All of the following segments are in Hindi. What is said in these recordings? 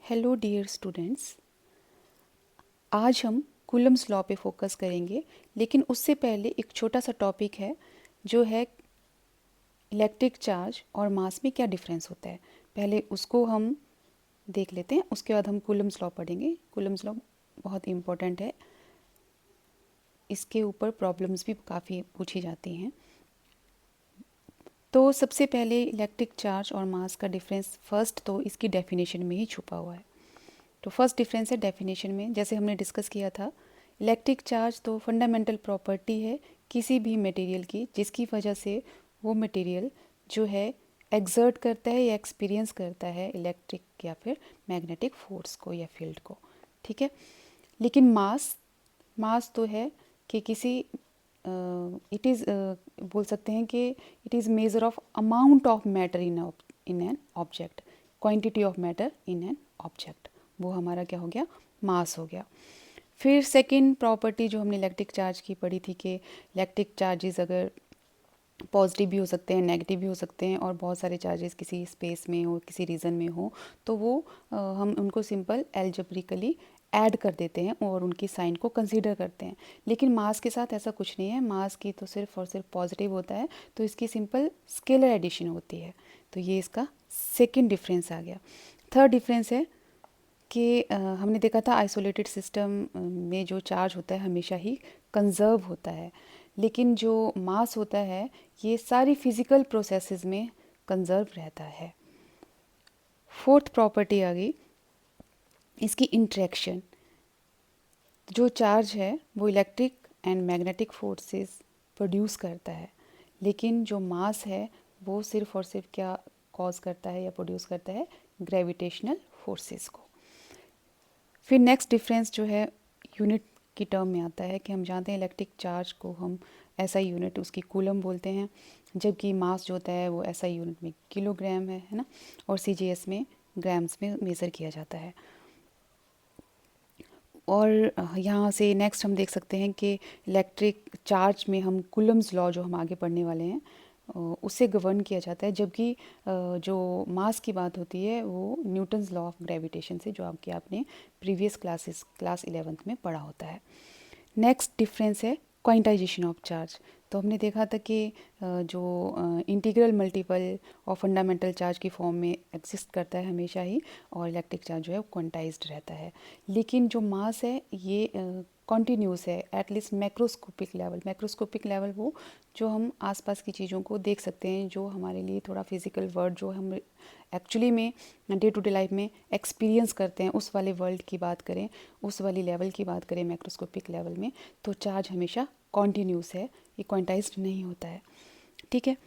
हेलो डियर स्टूडेंट्स, आज हम कूलम्स लॉ पे फोकस करेंगे। लेकिन उससे पहले एक छोटा सा टॉपिक है जो है इलेक्ट्रिक चार्ज और मास में क्या डिफरेंस होता है। पहले उसको हम देख लेते हैं, उसके बाद हम कूलम्स लॉ पढ़ेंगे। कूलम्स लॉ बहुत इम्पोर्टेंट है, इसके ऊपर प्रॉब्लम्स भी काफ़ी पूछी जाती हैं। तो सबसे पहले इलेक्ट्रिक चार्ज और मास का डिफरेंस फर्स्ट तो इसकी डेफिनेशन में ही छुपा हुआ है। तो फर्स्ट डिफरेंस है डेफिनेशन में। जैसे हमने डिस्कस किया था, इलेक्ट्रिक चार्ज तो फंडामेंटल प्रॉपर्टी है किसी भी मटेरियल की, जिसकी वजह से वो मटेरियल जो है एक्सर्ट करता है या एक्सपीरियंस करता है इलेक्ट्रिक या फिर मैग्नेटिक फोर्स को या फील्ड को। ठीक है। लेकिन मास मास तो है कि किसी इट इज़ बोल सकते हैं कि it is measure of amount of matter in an object, quantity of matter in an object. वो हमारा क्या हो गया, मास हो गया। फिर सेकंड प्रॉपर्टी जो हमने इलेक्ट्रिक चार्ज की पढ़ी थी कि इलेक्ट्रिक चार्जेस अगर पॉजिटिव भी हो सकते हैं, नेगेटिव भी हो सकते हैं, और बहुत सारे चार्जेस किसी स्पेस में हो, किसी रीजन में हो, तो वो हम उनको सिंपल एल्जेब्रिकली ऐड कर देते हैं और उनकी साइन को कंसीडर करते हैं। लेकिन मास के साथ ऐसा कुछ नहीं है। मास की तो सिर्फ और सिर्फ पॉजिटिव होता है, तो इसकी सिंपल स्केलर एडिशन होती है। तो ये इसका सेकेंड डिफरेंस आ गया। थर्ड डिफरेंस है कि हमने देखा था आइसोलेटेड सिस्टम में जो चार्ज होता है हमेशा ही कंजर्व होता है, लेकिन जो मास होता है ये सारी फिजिकल प्रोसेसेस में कंजर्व रहता है। फोर्थ प्रॉपर्टी आ गई इसकी इंटरेक्शन। जो चार्ज है वो electric and magnetic forces produce करता है, लेकिन जो मास है वो सिर्फ और सिर्फ क्या कॉज करता है या प्रोड्यूस करता है, ग्रेविटेशनल फोर्सेस को। फिर नेक्स्ट डिफरेंस जो है यूनिट की टर्म में आता है कि हम जानते हैं इलेक्ट्रिक चार्ज को हम एसआई यूनिट उसकी कूलम बोलते हैं, जबकि मास जो होता है वो एसआई यूनिट में किलोग्राम है ना, और सीजीएस में ग्राम्स में मेज़र किया जाता है। और यहाँ से नेक्स्ट हम देख सकते हैं कि इलेक्ट्रिक चार्ज में हम कूलम्स लॉ जो हम आगे पढ़ने वाले हैं उससे गवर्न किया जाता है, जबकि जो मास की बात होती है वो न्यूटन्स लॉ ऑफ ग्रेविटेशन से, जो आपने प्रीवियस क्लास 11th में पढ़ा होता है। नेक्स्ट डिफरेंस है क्वांटाइजेशन ऑफ चार्ज। तो हमने देखा था कि जो इंटीग्रल मल्टीपल और फंडामेंटल चार्ज की फॉर्म में एग्जिस्ट करता है हमेशा ही, और इलेक्ट्रिक चार्ज जो है वो क्वांटाइज्ड रहता है। लेकिन जो मास है ये कॉन्टीन्यूस है, at least macroscopic level. Macroscopic level वो जो हम आसपास की चीज़ों को देख सकते हैं, जो हमारे लिए थोड़ा फिजिकल वर्ल्ड जो हम एक्चुअली में डे टू डे लाइफ में एक्सपीरियंस करते हैं, उस वाले वर्ल्ड की बात करें, उस वाली लेवल की बात करें मैक्रोस्कोपिक लेवल में, तो चार्ज हमेशा कॉन्टीन्यूस है, ये क्वांटाइज्ड नहीं होता है। ठीक है।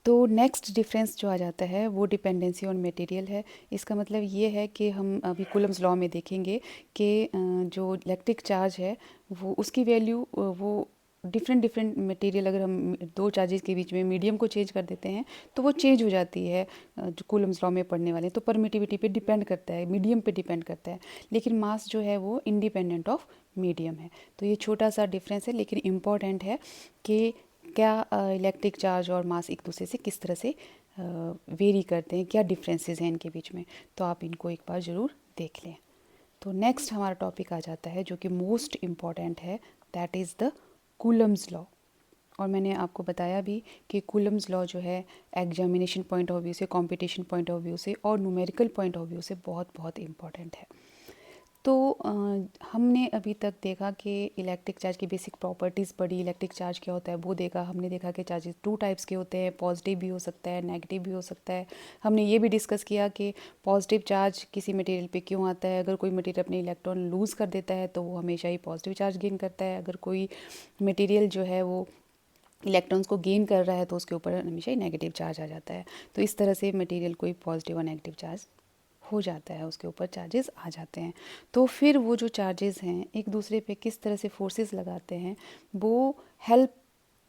तो नेक्स्ट डिफरेंस जो आ जाता है वो डिपेंडेंसी ऑन मटेरियल है। इसका मतलब ये है कि हम अभी कूलम्स लॉ में देखेंगे कि जो इलेक्ट्रिक चार्ज है वो उसकी वैल्यू वो डिफरेंट मटेरियल, अगर हम दो चार्जेस के बीच में मीडियम को चेंज कर देते हैं तो वो चेंज हो जाती है। जो कूलम्स लॉ में पढ़ने वाले हैं, तो परमिटिविटी पे डिपेंड करता है, मीडियम पे डिपेंड करता है। लेकिन मास जो है वो इंडिपेंडेंट ऑफ मीडियम है। तो ये छोटा सा डिफरेंस है, लेकिन इम्पॉर्टेंट है कि क्या इलेक्ट्रिक चार्ज और मास एक दूसरे से किस तरह से वेरी करते हैं, क्या डिफरेंसेस हैं इनके बीच में। तो आप इनको एक बार ज़रूर देख लें। तो नेक्स्ट हमारा टॉपिक आ जाता है जो कि मोस्ट इम्पॉर्टेंट है, that is the Coulomb's law. और मैंने आपको बताया भी कि कूलम्स लॉ जो है एग्जामिनेशन पॉइंट ऑफ व्यू से, कंपटीशन पॉइंट ऑफ व्यू से और न्यूमेरिकल पॉइंट ऑफ व्यू से बहुत बहुत इम्पॉर्टेंट है। तो हमने अभी तक देखा कि इलेक्ट्रिक चार्ज की बेसिक प्रॉपर्टीज़ पढ़ी, इलेक्ट्रिक चार्ज क्या होता है वो देखा। हमने देखा कि चार्जेस टू टाइप्स के होते हैं, पॉजिटिव भी हो सकता है, नेगेटिव भी हो सकता है। हमने ये भी डिस्कस किया कि पॉजिटिव चार्ज किसी मटेरियल पे क्यों आता है। अगर कोई मटेरियल अपने इलेक्ट्रॉन लूज़ कर देता है तो वो हमेशा ही पॉजिटिव चार्ज गेन करता है। अगर कोई मटेरियल जो है वो इलेक्ट्रॉन्स को गेन कर रहा है तो उसके ऊपर हमेशा ही नेगेटिव चार्ज आ जाता है। तो इस तरह से मटेरियल कोई पॉजिटिव और नेगेटिव चार्ज हो जाता है, उसके ऊपर चार्जेस आ जाते हैं। तो फिर वो जो चार्जेस हैं एक दूसरे पे किस तरह से फोर्सेस लगाते हैं, वो हेल्प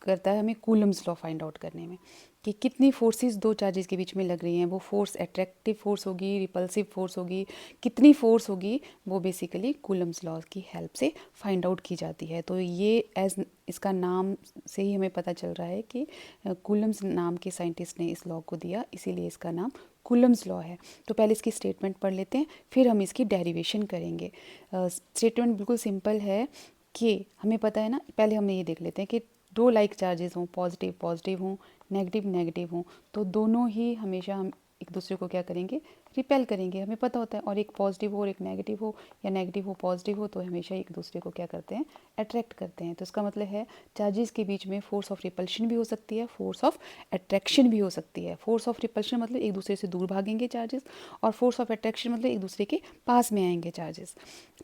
करता है हमें कूलम्स लॉ फाइंड आउट करने में कि कितनी फोर्सेस दो चार्जेस के बीच में लग रही हैं। वो फोर्स अट्रैक्टिव फोर्स होगी, रिपल्सिव फोर्स होगी, कितनी फोर्स होगी, वो बेसिकली कूलम्स लॉ की हेल्प से फाइंड आउट की जाती है। तो ये एज इसका नाम से ही हमें पता चल रहा है कि कूलम्स नाम के साइंटिस्ट ने इस लॉ को दिया, इसीलिए इसका नाम कूलम्स लॉ है। तो पहले इसकी स्टेटमेंट पढ़ लेते हैं, फिर हम इसकी डेरिवेशन करेंगे। स्टेटमेंट बिल्कुल सिंपल है कि हमें पता है ना, पहले हम ये देख लेते हैं कि दो लाइक चार्जेस हों, पॉजिटिव पॉजिटिव हों, नेगेटिव नेगेटिव हों, तो दोनों ही हमेशा हम एक दूसरे को क्या करेंगे, रिपेल करेंगे, हमें पता होता है। और एक पॉजिटिव हो और एक नेगेटिव हो, या नेगेटिव हो पॉजिटिव हो, तो हमेशा एक दूसरे को क्या करते हैं, अट्रैक्ट करते हैं। तो इसका मतलब है चार्जेस के बीच में फोर्स ऑफ रिपल्शन भी हो सकती है, फोर्स ऑफ अट्रैक्शन भी हो सकती है। फोर्स ऑफ रिपल्शन मतलब एक दूसरे से दूर भागेंगे चार्जेस, और फोर्स ऑफ अट्रैक्शन मतलब एक दूसरे के पास में आएंगे चार्जेस।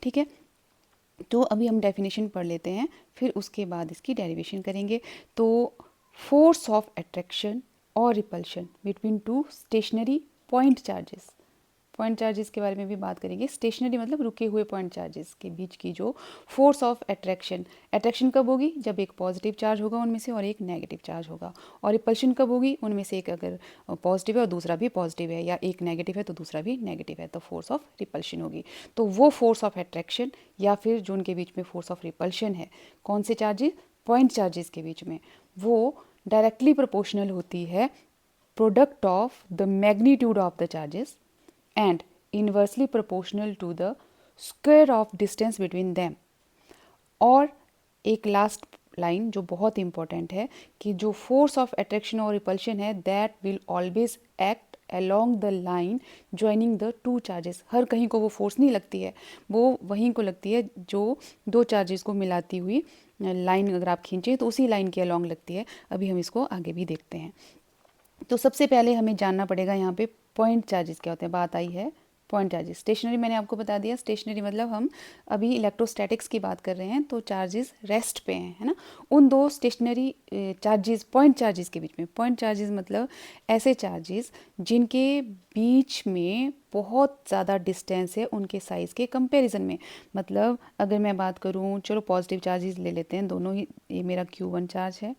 ठीक है, तो अभी हम डेफिनेशन पढ़ लेते हैं, फिर उसके बाद इसकी डेरिवेशन करेंगे। तो फोर्स ऑफ अट्रैक्शन और repulsion between two stationary point charges, point charges के बारे में भी बात करेंगे। स्टेशनरी मतलब रुके हुए पॉइंट चार्जेस के बीच की जो फोर्स ऑफ अट्रैक्शन, अट्रैक्शन कब होगी, जब एक पॉजिटिव चार्ज होगा उनमें से और एक नेगेटिव चार्ज होगा। और रिपल्शन कब होगी, उनमें से एक अगर पॉजिटिव है और दूसरा भी पॉजिटिव है, या एक नेगेटिव है तो दूसरा भी नेगेटिव है, तो फोर्स ऑफ रिपल्शन होगी। तो वो फोर्स ऑफ अट्रैक्शन या फिर जो उनके बीच में फोर्स ऑफ रिपल्शन है, कौन से चार्जेस, पॉइंट चार्जेस के बीच में, वो डायरेक्टली प्रोपोर्शनल होती है product of the magnitude of the charges and inversely proportional to the square of distance between them। और एक लास्ट लाइन जो बहुत इंपॉर्टेंट है कि जो फोर्स ऑफ अट्रैक्शन और रिपल्शन है, that will always act along the line joining the two charges. हर कहीं को वो फोर्स नहीं लगती है, वो वहीं को लगती है जो दो चार्जेस को मिलाती हुई लाइन अगर आप खींचें तो उसी लाइन के अलॉन्ग लगती है। अभी हम इसको आगे भी देखते हैं। तो सबसे पहले हमें जानना पड़ेगा यहाँ पे पॉइंट चार्जेस क्या होते हैं। बात आई है पॉइंट चार्जेस। स्टेशनरी मैंने आपको बता दिया, स्टेशनरी मतलब हम अभी इलेक्ट्रोस्टैटिक्स की बात कर रहे हैं, तो चार्जेस रेस्ट पे हैं, है ना। उन दो स्टेशनरी चार्जेस, पॉइंट चार्जेस के बीच में, पॉइंट चार्जेस मतलब ऐसे चार्जेस जिनके बीच में बहुत ज़्यादा डिस्टेंस है उनके साइज़ के कंपैरिजन में। मतलब अगर मैं बात करूँ, चलो पॉजिटिव चार्जेस ले लेते हैं, दोनों ही, ये मेरा Q1 चार्ज है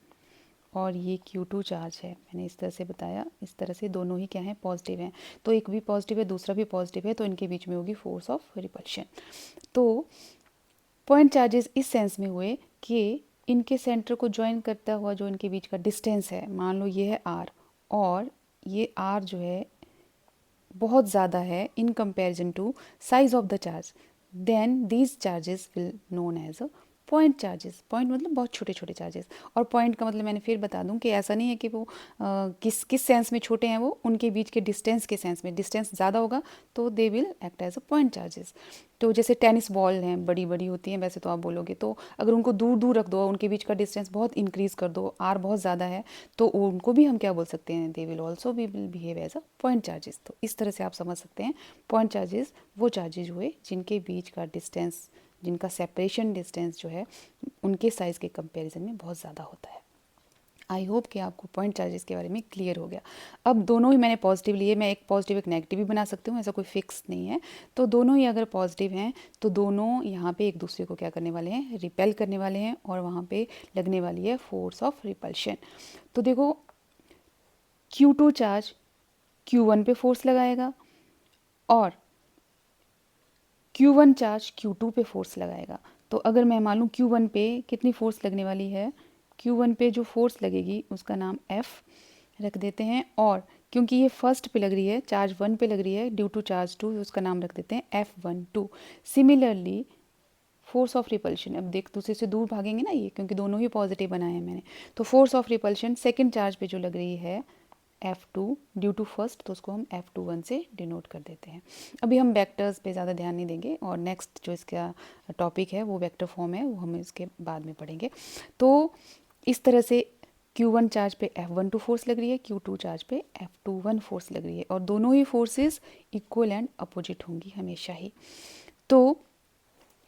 और ये Q2 चार्ज है, मैंने इस तरह से बताया, इस तरह से दोनों ही क्या हैं, पॉजिटिव हैं। तो एक भी पॉजिटिव है दूसरा भी पॉजिटिव है, तो इनके बीच में होगी फोर्स ऑफ रिपल्शन। तो पॉइंट चार्जेस इस सेंस में हुए कि इनके सेंटर को ज्वाइन करता हुआ जो इनके बीच का डिस्टेंस है, मान लो ये है R, और ये R जो है बहुत ज़्यादा है in comparison to size of the charge, then these charges will known as a point charges. Point मतलब बहुत छोटे छोटे चार्जेस। और पॉइंट का मतलब मैंने फिर बता दूं कि ऐसा नहीं है कि वो किस किस सेंस में छोटे हैं, वो उनके बीच के डिस्टेंस के सेंस में, डिस्टेंस ज़्यादा होगा तो they will act as a point charges. तो जैसे टेनिस बॉल हैं, बड़ी बड़ी होती हैं वैसे तो आप बोलोगे, तो अगर उनको दूर दूर रख दो, उनके बीच का डिस्टेंस बहुत इंक्रीज़ कर दो, आर बहुत ज़्यादा है, तो उनको भी हम क्या बोल सकते हैं, दे विल ऑल्सो भी will behave as a point charges. तो इस तरह से आप समझ सकते हैं पॉइंट चार्जेस वो चार्जेस हुए जिनके बीच का डिस्टेंस, जिनका सेपरेशन डिस्टेंस जो है उनके साइज़ के कंपैरिजन में बहुत ज़्यादा होता है। आई होप कि आपको पॉइंट चार्जेस के बारे में क्लियर हो गया। अब दोनों ही मैंने पॉजिटिव लिए, मैं एक पॉजिटिव एक नेगेटिव भी बना सकती हूँ, ऐसा कोई फिक्स नहीं है। तो दोनों ही अगर पॉजिटिव हैं तो दोनों यहाँ पे एक दूसरे को क्या करने वाले हैं, रिपेल करने वाले हैं, और वहाँ पे लगने वाली है फोर्स ऑफ रिपल्शन। तो देखो Q2 चार्ज Q1 पे फोर्स लगाएगा और Q1 चार्ज Q2 पे फोर्स लगाएगा। तो अगर मैं मान लूँ Q1 पे कितनी फोर्स लगने वाली है, Q1 पे जो फोर्स लगेगी उसका नाम F रख देते हैं, और क्योंकि ये फर्स्ट पे लग रही है, चार्ज 1 पे लग रही है ड्यू टू चार्ज 2, उसका नाम रख देते हैं F12। Similarly force of repulsion, अब देख दूसरे से दूर भागेंगे ना ये, क्योंकि दोनों ही पॉजिटिव बनाए हैं मैंने, तो force of repulsion second charge पे जो लग रही है F2 ड्यू टू फर्स्ट, तो उसको हम F21 से डिनोट कर देते हैं। अभी हम वेक्टर्स पे ज़्यादा ध्यान नहीं देंगे, और नेक्स्ट जो इसका टॉपिक है वो वेक्टर फॉर्म है, वो हम इसके बाद में पढ़ेंगे। तो इस तरह से Q1 चार्ज पे F12 फोर्स लग रही है, Q2 चार्ज पे F21 फोर्स लग रही है, और दोनों ही फोर्सेस इक्वल एंड अपोजिट होंगी हमेशा ही। तो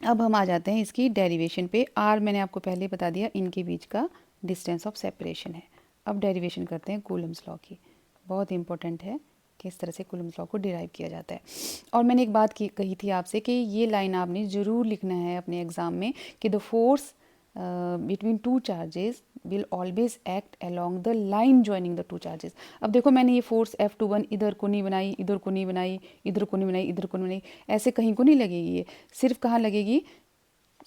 अब हम आ जाते हैं इसकी डेरिवेशन पे। R मैंने आपको पहले बता दिया इनके बीच का डिस्टेंस ऑफ सेपरेशन है। अब डेरिवेशन करते हैं कूलम्स लॉ की, बहुत इंपॉर्टेंट है किस तरह से कूलम्स लॉ को डिराइव किया जाता है। और मैंने एक बात कही थी आपसे कि ये लाइन आपने ज़रूर लिखना है अपने एग्ज़ाम में कि the force between two charges will always act along the line joining the two charges. अब देखो मैंने ये फोर्स F21 इधर को नहीं बनाई, इधर को नहीं बनाई, इधर को नहीं बनाई, इधर को नहीं बनाई, ऐसे कहीं को नहीं लगेगी। ये सिर्फ कहाँ लगेगी,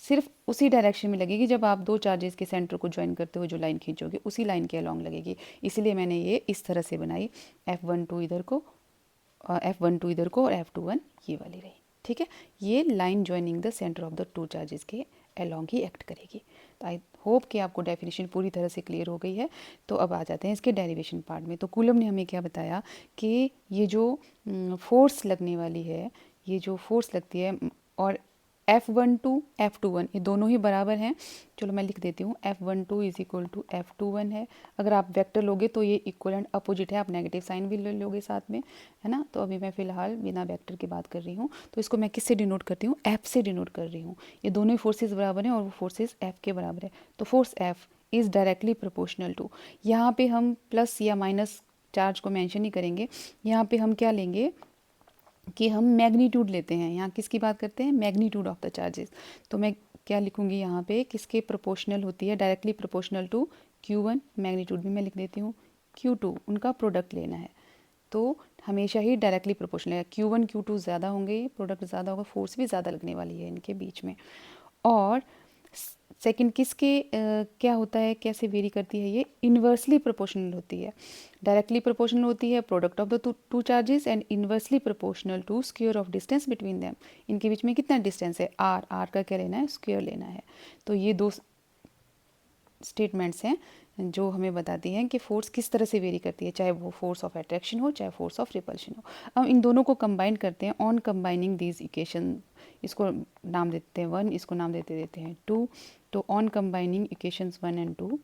सिर्फ उसी डायरेक्शन में लगेगी जब आप दो चार्जेस के सेंटर को ज्वाइन करते हुए जो लाइन खींचोगे उसी लाइन के अलॉन्ग लगेगी। इसीलिए मैंने ये इस तरह से बनाई, F12 इधर को F12 इधर को और F21 ये वाली रही। ठीक है, ये line joining the centre of the two charges के अलोंग ही एक्ट करेगी। तो आई होप कि आपको डेफिनेशन पूरी तरह से क्लियर हो गई है। तो अब आ जाते हैं इसके डेरिवेशन पार्ट में। तो कूलम ने हमें क्या बताया कि ये जो फोर्स लगने वाली है, ये जो फोर्स लगती है, और F12 F21 ये दोनों ही बराबर हैं। चलो मैं लिख देती हूँ, F12 is equal to F21 है। अगर आप वेक्टर लोगे तो ये इक्वल एंड अपोजिट है, आप नेगेटिव साइन भी ले लोगे साथ में, है ना। तो अभी मैं फ़िलहाल बिना वेक्टर की बात कर रही हूँ। तो इसको मैं किससे डिनोट करती हूँ, F से डिनोट कर रही हूँ। ये दोनों ही फोर्सेस बराबर हैं और वो फोर्सेस F के बराबर है। तो force F is directly proportional to, यहाँ पे हम प्लस या माइनस चार्ज को मेंशन ही करेंगे। यहाँ पे हम क्या लेंगे कि हम मैग्नीट्यूड लेते हैं। यहाँ किसकी बात करते हैं, मैग्नीट्यूड ऑफ द चार्जेस। तो मैं क्या लिखूँगी यहाँ पे, किसके प्रोपोर्शनल होती है, directly proportional to Q1, magnitude भी मैं लिख देती हूँ Q2, उनका प्रोडक्ट लेना है। तो हमेशा ही डायरेक्टली प्रोपोर्शनल है, Q1 Q2 ज़्यादा होंगे, प्रोडक्ट ज़्यादा होगा, फोर्स भी ज़्यादा लगने वाली है इनके बीच में। और सेकंड किसके क्या होता है, कैसे वेरी करती है, ये इन्वर्सली प्रोपोर्शनल होती है। डायरेक्टली प्रोपोर्शनल होती है product of the two charges, and inversely proportional to square of distance between them. इनके बीच में कितना डिस्टेंस है, आर, आर का क्या लेना है, स्क्वायर लेना है। तो ये दो स्टेटमेंट्स हैं जो हमें बताती हैं कि फोर्स किस तरह से वेरी करती है, चाहे वो फोर्स ऑफ अट्रैक्शन हो, चाहे फोर्स ऑफ रिपल्शन हो। अब इन दोनों को कंबाइन करते हैं, ऑन कंबाइनिंग दीज इक्वेशन, इसको नाम देते हैं 1, इसको नाम देते हैं 2। तो on combining equations 1 and 2,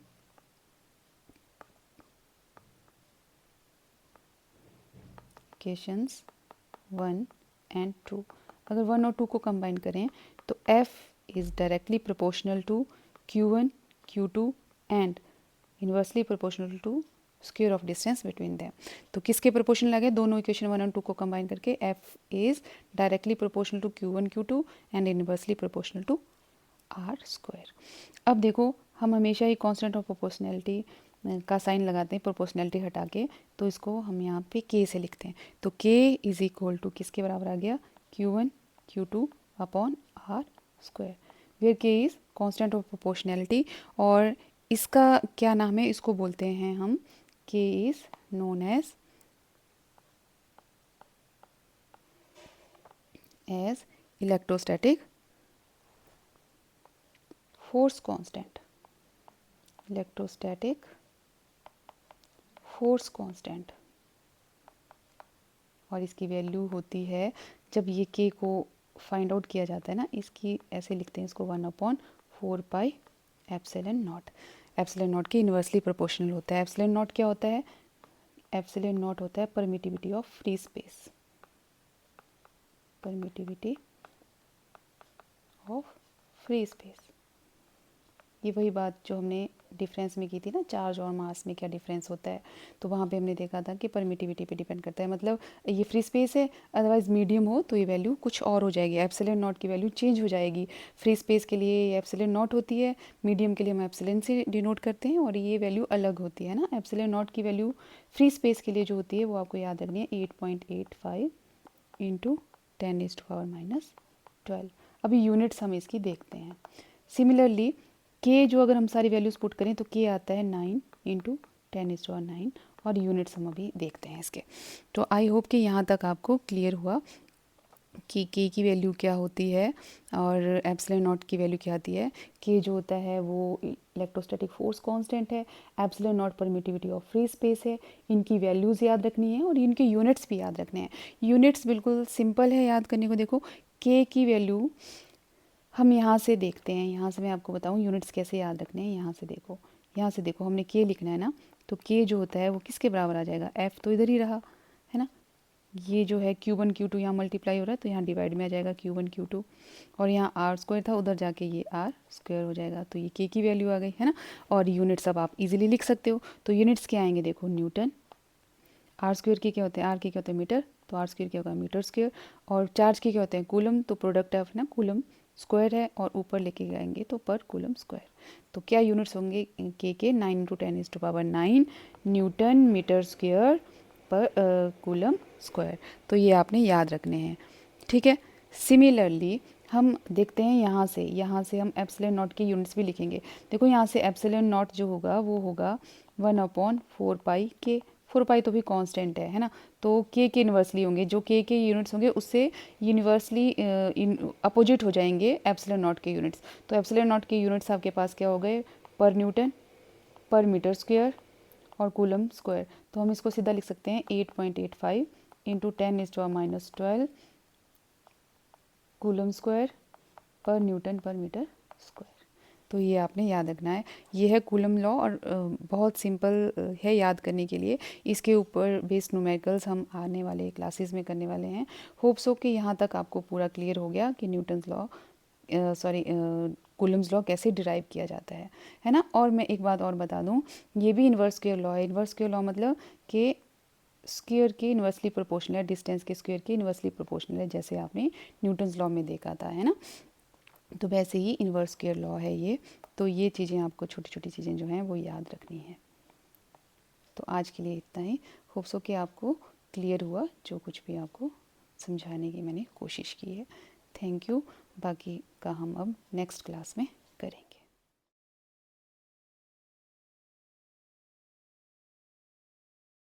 equations 1 and 2, अगर 1 और 2 को कंबाइन करें तो F is directly proportional to Q1 Q2 and inversely proportional to square of distance between them. तो किसके प्रोपोर्शनल लगे, दोनों इक्वेशन 1 और 2 को कंबाइन करके F is directly proportional to Q1 Q2 and inversely proportional to R square. अब देखो, हम हमेशा ही कांस्टेंट ऑफ प्रोपोर्शनैलिटी का साइन लगाते हैं प्रोपोर्शनैलिटी हटा के, तो इसको हम यहाँ पे K से लिखते हैं। तो K इज इक्वल टू किसके बराबर आ गया, Q1 Q2 upon R square, where K is constant of proportionality. और इसका क्या नाम है, इसको बोलते हैं हम, K is known as electrostatic force constant, electrostatic force constant. और इसकी वैल्यू होती है, जब ये K को फाइंड आउट किया जाता है ना, इसकी ऐसे लिखते हैं इसको 1/4 pi epsilon not. Epsilon not के इन्वर्सली प्रोपोर्शनल होता है। एप्सिलॉन नॉट क्या होता है, एप्सिलॉन नॉट होता है permittivity of free space, permittivity of free space. ये वही बात जो हमने डिफरेंस में की थी ना, चार्ज और मास में क्या डिफरेंस होता है। तो वहाँ पे हमने देखा था कि परमिटिविटी पे डिपेंड करता है, मतलब ये फ्री स्पेस है, अदरवाइज मीडियम हो तो ये वैल्यू कुछ और हो जाएगी, एप्सिलॉन नॉट की वैल्यू चेंज हो जाएगी। फ्री स्पेस के लिए ये एप्सिलॉन नॉट होती है, मीडियम के लिए हम एप्सिलॉन से डिनोट करते हैं, और ये वैल्यू अलग होती है ना। एप्सिलॉन नॉट की वैल्यू फ्री स्पेस के लिए जो होती है वो आपको याद रखनी है 8.85 इंटू 10⁻⁻12। अभी यूनिट्स हम इसकी देखते हैं। सिमिलरली के जो अगर हम सारी वैल्यूज़ पुट करें तो के आता है 9 इंटू 10⁻9, और यूनिट्स हम अभी देखते हैं इसके। तो आई होप कि यहाँ तक आपको क्लियर हुआ कि के की वैल्यू क्या होती है और एप्सिलॉन नॉट की वैल्यू क्या आती है। के जो होता है वो इलेक्ट्रोस्टैटिक फोर्स कांस्टेंट है, epsilon not permittivity of free space है। इनकी वैल्यूज़ याद रखनी है और इनके यूनिट्स भी याद रखने हैं। यूनिट्स बिल्कुल सिंपल है याद करने को। देखो, के की वैल्यू हम यहाँ से देखते हैं, यहाँ से मैं आपको बताऊँ यूनिट्स कैसे याद रखने हैं। यहाँ से देखो, यहाँ से देखो, हमने के लिखना है ना, तो के जो होता है वो किसके बराबर आ जाएगा, एफ तो इधर ही रहा है ना। ये जो है Q1 Q2 यहाँ मल्टीप्लाई हो रहा है तो यहाँ डिवाइड में आ जाएगा Q1 Q2, और यहाँ आर स्क्वायर था, उधर जाके ये आर स्क्वायर हो जाएगा। तो ये के की वैल्यू आ गई है ना। और यूनिट्स अब आप इजीली लिख सकते हो। तो यूनिट्स क्या आएंगे, देखो न्यूटन, आर स्क्वायर के क्या होते हैं, आर के क्या होते हैं मीटर, तो आर स्क्वायर क्या होगा मीटर स्क्वायर, और चार्ज के क्या होते हैं कूलम, तो प्रोडक्ट ऑफ ना कूलम स्क्वायर है, और ऊपर लेके जाएंगे तो पर कूलम स्क्वायर। तो क्या यूनिट्स होंगे के 9 इंटू 10⁻9 न्यूटन मीटर स्क्वायर पर कूलम स्क्वायर। तो ये आपने याद रखने हैं, ठीक है। सिमिलरली हम देखते हैं यहाँ से हम एप्सिलॉन नॉट के यूनिट्स भी लिखेंगे। देखो यहाँ से एप्सिलॉन नॉट जो होगा वो होगा 1/4 पाई के, 4 पाई तो भी कांस्टेंट है ना। तो के इन्वर्सली होंगे, जो के यूनिट्स होंगे उससे यूनिवर्सली अपोजिट हो जाएंगे एप्सिलॉन नॉट के यूनिट्स। तो एप्सिलॉन नॉट के यूनिट्स आपके पास क्या हो गए, पर न्यूटन, पर मीटर स्क्वायर और कूलम स्क्वायर। तो हम इसको सीधा लिख सकते हैं 8.85 इंटू 10⁻12 कूलम स्क्वायर पर न्यूटन पर मीटर स्क्वायर। तो ये आपने याद रखना है, ये है कूलम लॉ। और बहुत सिंपल है याद करने के लिए। इसके ऊपर बेस्ड न्यूमेरिकल्स हम आने वाले क्लासेस में करने वाले हैं। होप सो कि यहाँ तक आपको पूरा क्लियर हो गया कि न्यूटन्स लॉ कूलम्स लॉ कैसे डिराइव किया जाता है ना। और मैं एक बात और बता दूँ, ये भी इन्वर्स स्क्वायर लॉ है। इन्वर्स स्क्वायर लॉ मतलब कि स्क्वायर के इन्वर्सली प्रोपोर्शनल है, डिस्टेंस के स्क्वायर के इन्वर्सली प्रोपोर्शनल है, जैसे आपने न्यूटन्स लॉ में देखा था, है ना। तो वैसे ही इन्वर्स स्क्वायर लॉ है ये। तो ये चीज़ें आपको, छोटी छोटी चीज़ें जो हैं वो याद रखनी है। तो आज के लिए इतना ही। होप सो कि आपको क्लियर हुआ जो कुछ भी आपको समझाने की मैंने कोशिश की है। Thank you. बाकी का हम अब नेक्स्ट क्लास में करेंगे।